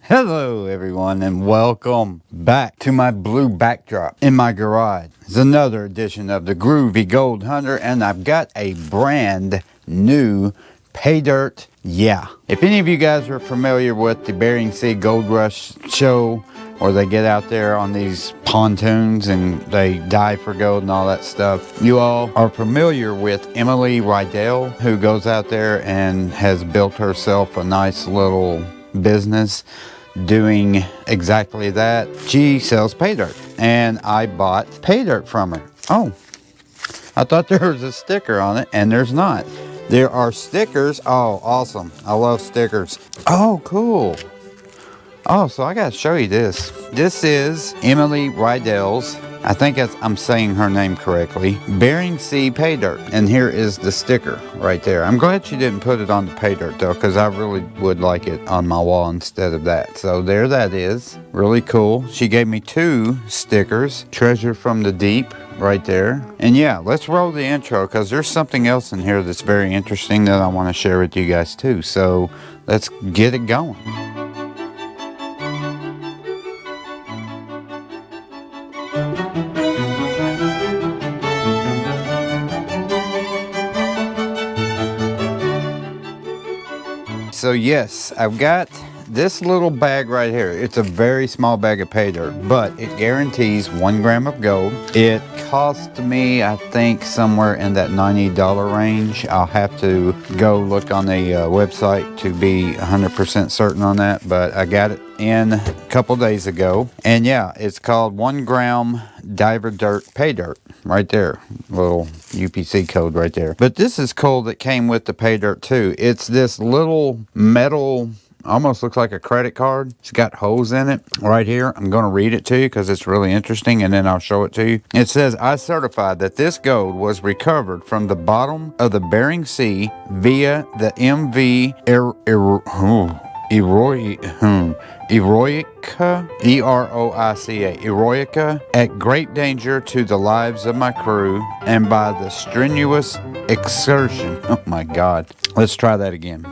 Hello everyone and welcome back to my blue backdrop in my garage. It's another edition of the Groovy Gold Hunter, and I've got a brand new pay dirt. Yeah, if any of you guys are familiar with the Bering Sea Gold Rush show, or they get out there on these pontoons and they dive for gold and all that stuff, you all are familiar with Emily Riedel, who goes out there and has built herself a nice little business doing exactly that. She sells pay dirt, and I bought pay dirt from her. Oh, I thought there was a sticker on it, and there's not. There are stickers. Oh, awesome. I love stickers. Oh, cool. Oh, so I gotta show you this. This is Emily Riedel's, I think I'm saying her name correctly, Bering Sea pay dirt. And here is the sticker right there. I'm glad she didn't put it on the pay dirt though, because I really would like it on my wall instead of that. So there that is. Really cool. She gave me 2 stickers. Treasure from the Deep right there. And yeah, let's roll the intro, because there's something else in here that's very interesting that I want to share with you guys too. So let's get it going. So yes, I've got this little bag right here. It's a very small bag of pay dirt, but it guarantees 1 gram of gold. It cost me, I think, somewhere in that $90 range. I'll have to go look on the website to be 100% certain on that, but I got it in a couple days ago. And yeah, it's called 1 gram diver dirt pay dirt right there. Little UPC code right there. But this is cool that came with the pay dirt too. It's this little metal, almost looks like a credit card. It's got holes in it right here. I'm going to read it to you because it's really interesting, and then I'll show it to you. It says, I certify that this gold was recovered from the bottom of the Bering Sea via the MV Eroica, E-R-O-I-C-A, Eroica, at great danger to the lives of my crew and by the strenuous exertion. Oh my God. Let's try that again.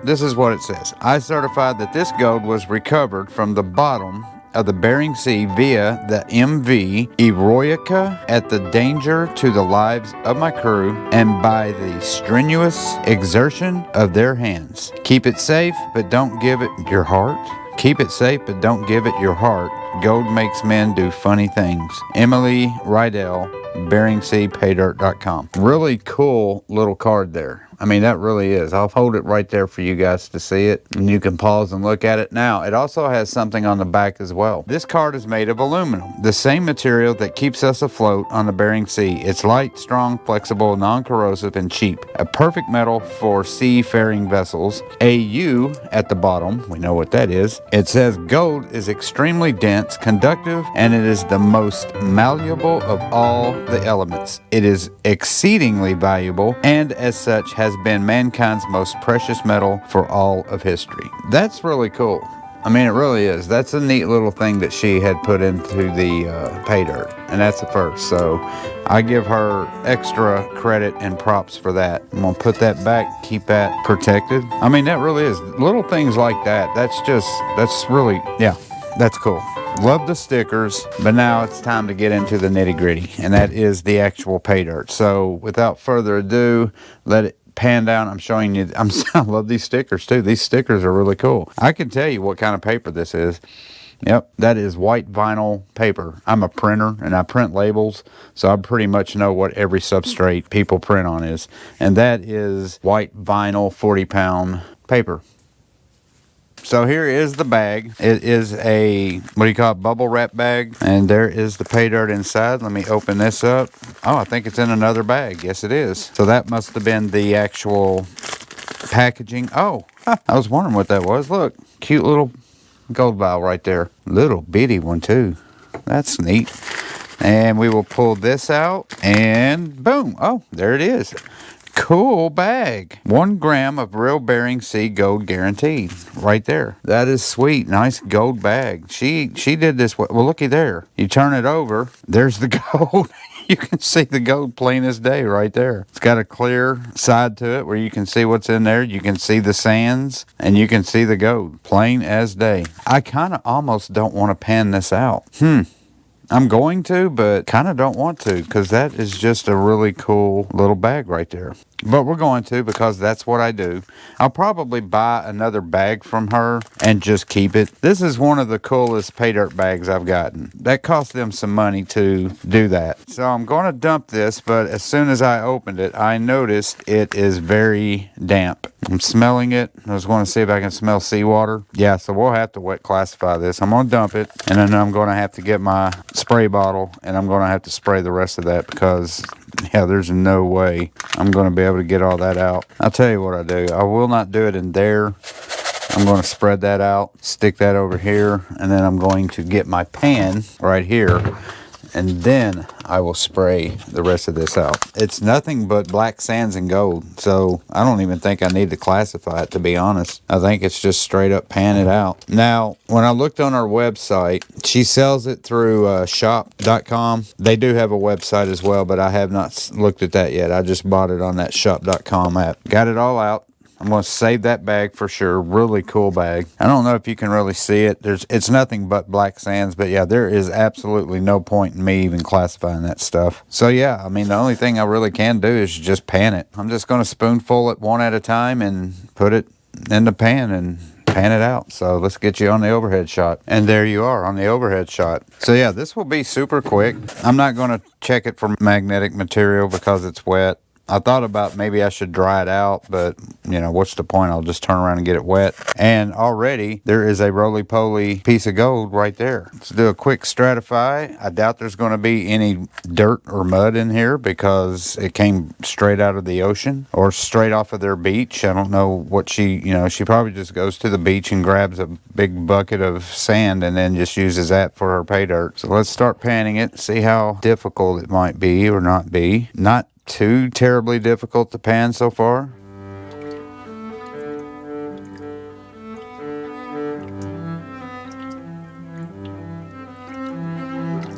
This is what it says. I certify that this gold was recovered from the bottom of the Bering Sea via the MV Eroica at the danger to the lives of my crew and by the strenuous exertion of their hands. Keep it safe, but don't give it your heart. Keep it safe, but don't give it your heart. Gold makes men do funny things. Emily Riedel, BeringSeaPaydirt.com. Really cool little card there. I mean, that really is. I'll hold it right there for you guys to see it, and you can pause and look at it. Now, it also has something on the back as well. This card is made of aluminum, the same material that keeps us afloat on the Bering Sea. It's light, strong, flexible, non-corrosive, and cheap. A perfect metal for seafaring vessels. A U at the bottom, we know what that is. It says gold is extremely dense, conductive, and it is the most malleable of all the elements. It is exceedingly valuable, and as such has been mankind's most precious metal for all of history. That's really cool. I mean, it really is. That's a neat little thing that she had put into the pay dirt, and that's the first. So I give her extra credit and props for that. I'm gonna put that back, keep that protected. I mean, that really is. Little things like that, that's really, yeah, that's cool. Love the stickers, but now it's time to get into the nitty gritty, and that is the actual pay dirt. So without further ado, let it pan down. I'm showing you. I love these stickers too. These stickers are really cool. I can tell you what kind of paper this is. Yep, that is white vinyl paper. I'm a printer and I print labels, so I pretty much know what every substrate people print on is. And that is white vinyl 40-pound paper. So here is the bag. It is a, what do you call it, bubble wrap bag. And there is the pay dirt inside. Let me open this up. Oh, I think it's in another bag. Yes, it is. So that must have been the actual packaging. Oh, I was wondering what that was. Look, cute little gold vial right there. Little bitty one too. That's neat. And we will pull this out and boom. Oh, there it is. Cool bag. 1 gram of real Bering Sea gold guaranteed. Right there. That is sweet. Nice gold bag. She did this. Well, looky there. You turn it over. There's the gold. You can see the gold plain as day right there. It's got a clear side to it where you can see what's in there. You can see the sands and you can see the gold plain as day. I kind of almost don't want to pan this out. I'm going to, but kind of don't want to because that is just a really cool little bag right there. But we're going to because that's what I do. I'll probably buy another bag from her and just keep it. This is one of the coolest pay dirt bags I've gotten. That cost them some money to do that. So I'm going to dump this, but as soon as I opened it, I noticed it is very damp. I'm smelling it. I was going to see if I can smell seawater. Yeah, so we'll have to wet classify this. I'm going to dump it, and then I'm going to have to get my spray bottle, and I'm going to have to spray the rest of that because, yeah, there's no way I'm going to be able to get all that out. I'll tell you what I do. I will not do it in there. I'm going to spread that out, stick that over here, and then I'm going to get my pan right here, and then I will spray the rest of this out. It's nothing but black sands and gold, so I don't even think I need to classify it, to be honest. I think it's just straight up pan it out. Now, when I looked on her website, she sells it through shop.com. They do have a website as well, but I have not looked at that yet. I just bought it on that shop.com app. Got it all out. I'm going to save that bag for sure. Really cool bag. I don't know if you can really see it. It's nothing but black sands, but yeah, there is absolutely no point in me even classifying that stuff. So yeah, I mean, the only thing I really can do is just pan it. I'm just going to spoonful it one at a time and put it in the pan and pan it out. So let's get you on the overhead shot. And there you are on the overhead shot. So yeah, this will be super quick. I'm not going to check it for magnetic material because it's wet. I thought about maybe I should dry it out, but, you know, what's the point? I'll just turn around and get it wet. And already there is a roly-poly piece of gold right there. Let's do a quick stratify. I doubt there's going to be any dirt or mud in here because it came straight out of the ocean or straight off of their beach. I don't know what she probably just goes to the beach and grabs a big bucket of sand and then just uses that for her pay dirt. So let's start panning it, see how difficult it might be or not be. Not too terribly difficult to pan so far.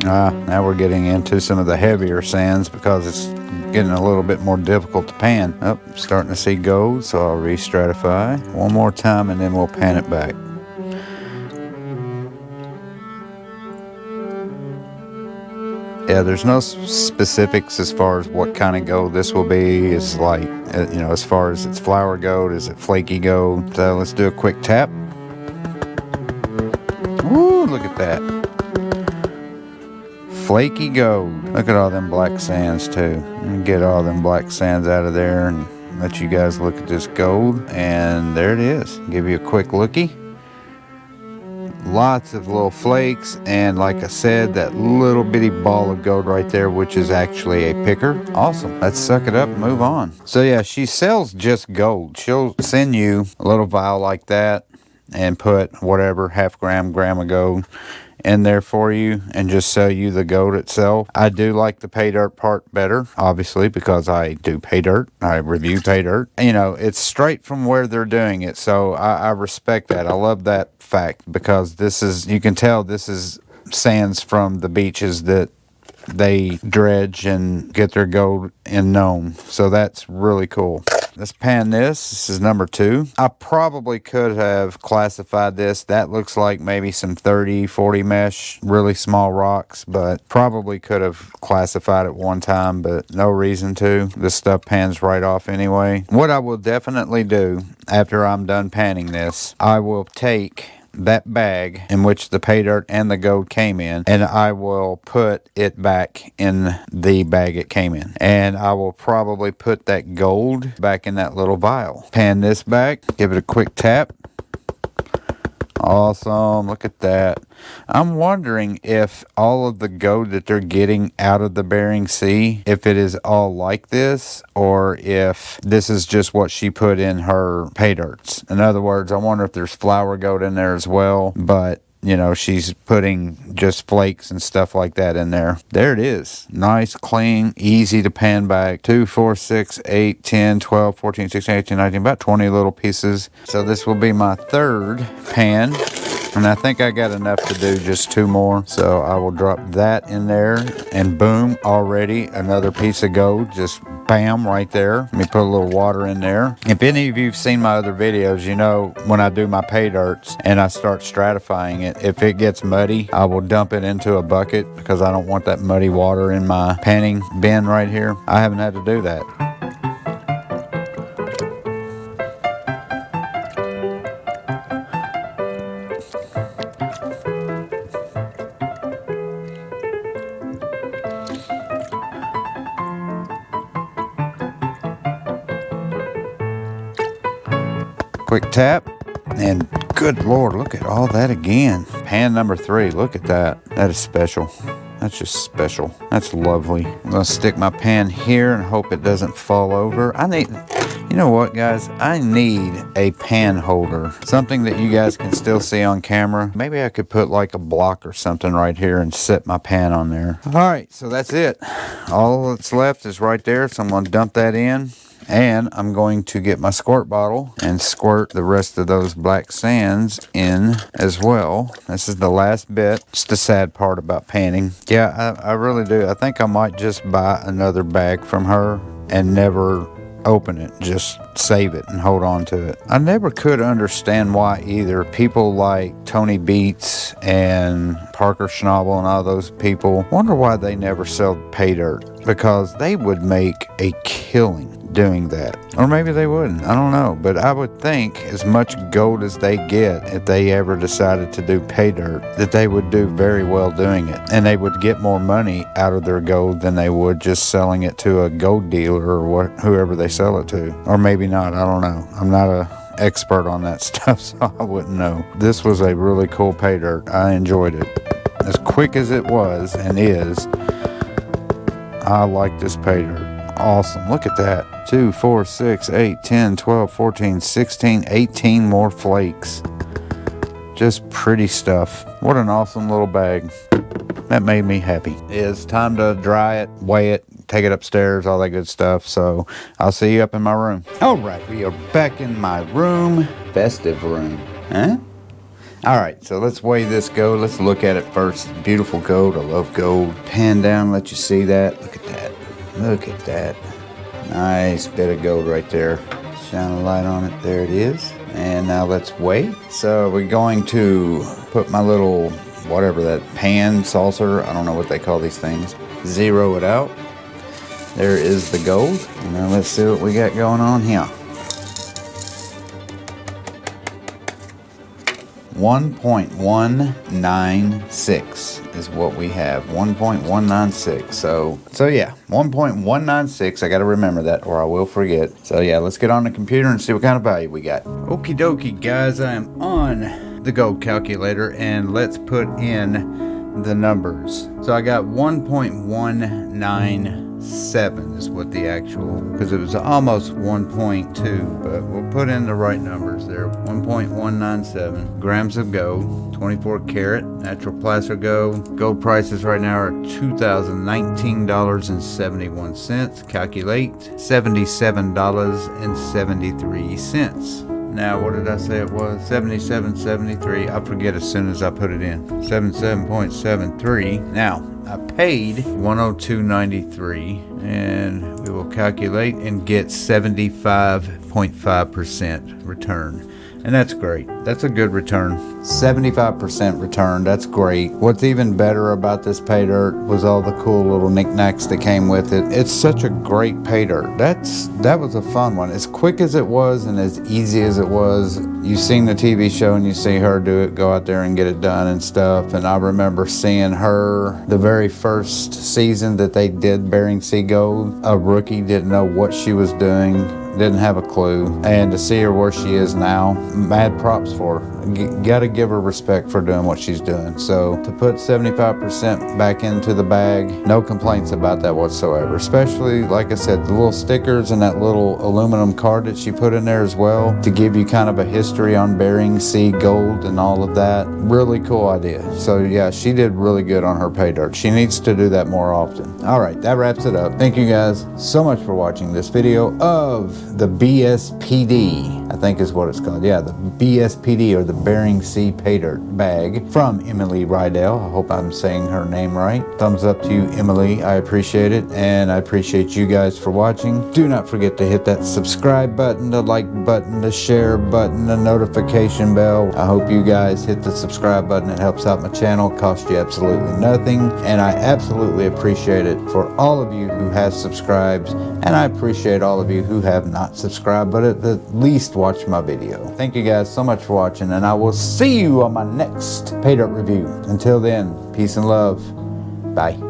Now we're getting into some of the heavier sands because it's getting a little bit more difficult to pan. Oh, starting to see gold, so I'll re-stratify one more time and then we'll pan it back. Yeah, there's no specifics as far as what kind of gold this will be. It's like, you know, as far as it's flour gold, is it flaky gold? So let's do a quick tap. Woo, look at that. Flaky gold. Look at all them black sands too. Let me get all them black sands out of there and let you guys look at this gold. And there it is. Give you a quick lookie. Lots of little flakes, and like I said, that little bitty ball of gold right there, which is actually a picker. Awesome. Let's suck it up and move on. So yeah, she sells just gold. She'll send you a little vial like that and put whatever, half gram of gold in there for you and just sell you the gold itself. I do like the pay dirt part better, obviously, because I do pay dirt. I review pay dirt. You know, it's straight from where they're doing it, so I respect that. I love that fact because this is, you can tell this is sands from the beaches that they dredge and get their gold in Nome. So that's really cool. Let's pan this. This is number 2. I probably could have classified this. That looks like maybe some 30, 40 mesh, really small rocks, but probably could have classified it one time, but no reason to. This stuff pans right off anyway. What I will definitely do after I'm done panning this, I will take that bag in which the pay dirt and the gold came in, and I will put it back in the bag it came in, and I will probably put that gold back in that little vial. Pan this back, give it a quick tap. Awesome, look at that. I'm wondering if all of the gold that they're getting out of the Bering Sea, if it is all like this, or if this is just what she put in her pay dirts. In other words, I wonder if there's flour gold in there as well, but you know, she's putting just flakes and stuff like that in there. There it is. Nice, clean, easy to pan back. 2, 4, 6, 8, 10, 12, 14, 16, 18, 19, about 20 little pieces. So this will be my third pan. And I think I got enough to do just 2 more. So I will drop that in there, and boom, already another piece of gold. Just bam, right there. Let me put a little water in there. If any of you have seen my other videos, you know when I do my pay dirts and I start stratifying it, if it gets muddy, I will dump it into a bucket because I don't want that muddy water in my panning bin right here. I haven't had to do that. Quick tap, and good Lord, look at all that again. Pan number 3, look at that. That is special. That's just special. That's lovely. I'm gonna stick my pan here and hope it doesn't fall over. You know what, guys? I need a pan holder. Something that you guys can still see on camera. Maybe I could put like a block or something right here and set my pan on there. All right, so that's it. All that's left is right there, so I'm gonna dump that in. And I'm going to get my squirt bottle and squirt the rest of those black sands in as well. This is the last bit. It's the sad part about panning. Yeah, I really do. I think I might just buy another bag from her and never open it. Just save it and hold on to it. I never could understand why either. People like Tony Beats and Parker Schnabel and all those people, wonder why they never sell pay dirt, because they would make a killing doing that. Or maybe they wouldn't, I don't know, but I would think as much gold as they get, if they ever decided to do pay dirt, that they would do very well doing it, and they would get more money out of their gold than they would just selling it to a gold dealer or whoever they sell it to. Or maybe not, I don't know. I'm not a expert on that stuff, so I wouldn't know. This was a really cool pay dirt. I enjoyed it. As quick as it was and is, I like this pay dirt. Awesome. Look at that. 2, 4, 6, 8, 10, 12, 14, 16, 18 more flakes. Just pretty stuff. What an awesome little bag. That made me happy. It's time to dry it, weigh it, take it upstairs, all that good stuff. So I'll see you up in my room. All right, we are back in my room. Festive room. Huh? All right, so let's weigh this gold. Let's look at it first. Beautiful gold. I love gold. Pan down, let you see that. Look at that. Look at that. Nice bit of gold right there. Shine a light on it. There it is. And now let's weigh. So we're going to put my little, whatever that pan saucer, I don't know what they call these things. Zero it out. There is the gold. Now let's see what we got going on here. 1.196 is what we have. 1.196. So yeah, 1.196. I got to remember that or I will forget. So yeah, let's get on the computer and see what kind of value we got. Okie dokie, guys, I am on the gold calculator and let's put in the numbers. So I got 1.197 is what the actual, because it was almost 1.2, but we'll put in the right numbers there. 1.197 grams of gold, 24 karat natural placer gold. Gold prices right now are $2,019.71. Calculate $77.73. Now, what did I say it was? 77.73. I forget as soon as I put it in. 77.73. Now, I paid 102.93, and we will calculate and get 75.5% return. And that's great. That's a good return. 75% return. That's great. What's even better about this pay dirt was all the cool little knickknacks that came with it. It's such a great pay dirt. That was a fun one. As quick as it was and as easy as it was, you've seen the TV show and you see her do it, go out there and get it done and stuff. And I remember seeing her the very first season that they did Bering Sea Gold. A rookie, didn't know what she was doing. Didn't have a clue, and to see her where she is now, mad props for her. Gotta give her respect for doing what she's doing. So to put 75% back into the bag, no complaints about that whatsoever. Especially, like I said, the little stickers and that little aluminum card that she put in there as well to give you kind of a history on Bering Sea Gold and all of that. Really cool idea. So yeah, she did really good on her pay dirt. She needs to do that more often. All right, that wraps it up. Thank you guys so much for watching this video of the BSPD, I think is what it's called. Yeah, the BSPD, or the Bering Sea Pay Dirt bag from Emily Riedel. I hope I'm saying her name right. Thumbs up to you, Emily. I appreciate it, and I appreciate you guys for watching. Do not forget to hit that subscribe button, the like button, the share button, the notification bell. I hope you guys hit the subscribe button. It helps out my channel, costs you absolutely nothing, and I absolutely appreciate it for all of you who have subscribed, and I appreciate all of you who have not subscribed but at the least watch my video. Thank you guys so much for watching, and I will see you on my next pay dirt review. Until then, peace and love. Bye.